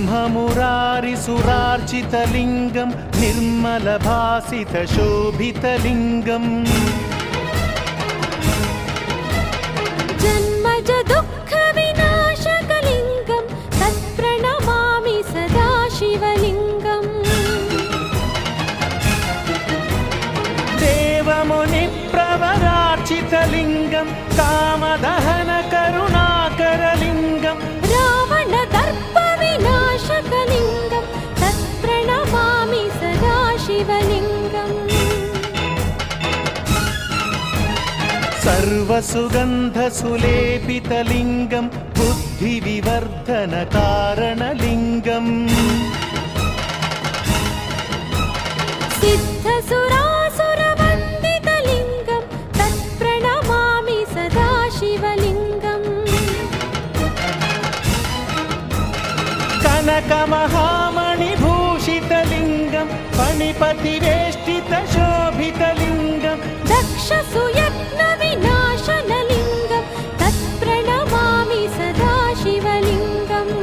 ब्रह्ममुरारिसुरार्चितलिङ्गं निर्मलभासितशोभितलिङ्गम् जन्मज दुःखविनाशकलिङ्गं तत्प्रणमामि सदा शिवलिङ्गम् देवमुनिप्रवरार्चितलिङ्गं कामदहनकरुणाकरलिङ्गम् रावणदर्पविनाशकलिङ्गं तत्प्रणमामि सदा शिवलिङ्गम् सर्वसुगन्धसुलेपितलिङ्गं बुद्धिविवर्धनकारणलिङ्गम् सिद्धसुरासुरवन्दितलिङ्गं तत्प्रणमामि सदा शिवलिङ्गम् कनकमहामणिभूषितलिङ्गं फणिपतिवेष्टितशोभितलिङ्गं दक्षसुयत्नविनाशनलिङ्गं तत्प्रणमामि सदा शिवलिङ्गम्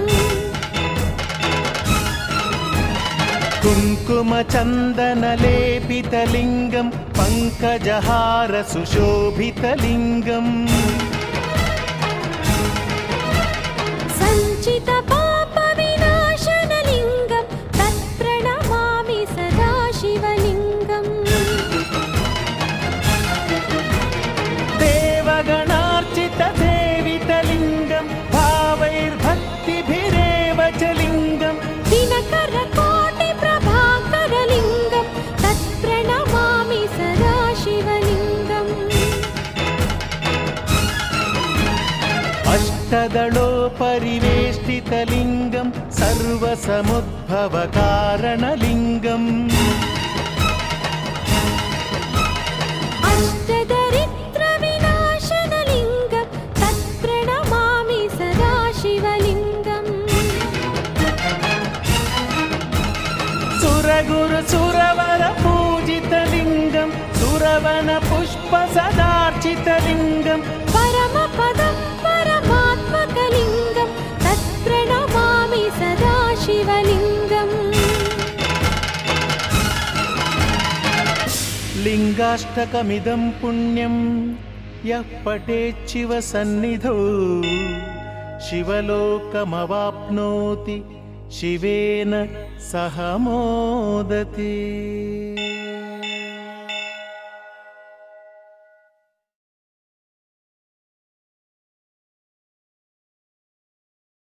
कुङ्कुमचन्दनलेपितलिङ्गं पङ्कजहारसुशोभितलिङ्गम् सञ्चितपापविनाशनलिङ्गं तत्प्रणमामि सदा शिवलिङ्गम् देवगणार्चितसेवितलिङ्गं भावैर्भक्तिभिरेव च लिङ्गम् दिनकरकोटिप्रभाकरलिङ्गं तत्प्रणमामि सदा शिवलिङ्गम् अष्टदलोपरिवेष्टितलिङ्गं सर्वसमुद्भवकारणलिङ्गम् अष्टदरिद्रविनाशनलिङ्गं तत्प्रणमामि सदा शिवलिङ्गम् सुरगुरुसुरवरपूजितलिङ्गं सुरवनपुष्पसदार्चितलिङ्गं परमपदं परमात्मकलिङ्गं तत्प्रणमामि सदा शिवलिङ्गम् लिङ्गाष्टकमिदं पुण्यं यः पठेच्छिव सन्निधौ शिवलोकमवाप्नोति शिवेन सह मोदते।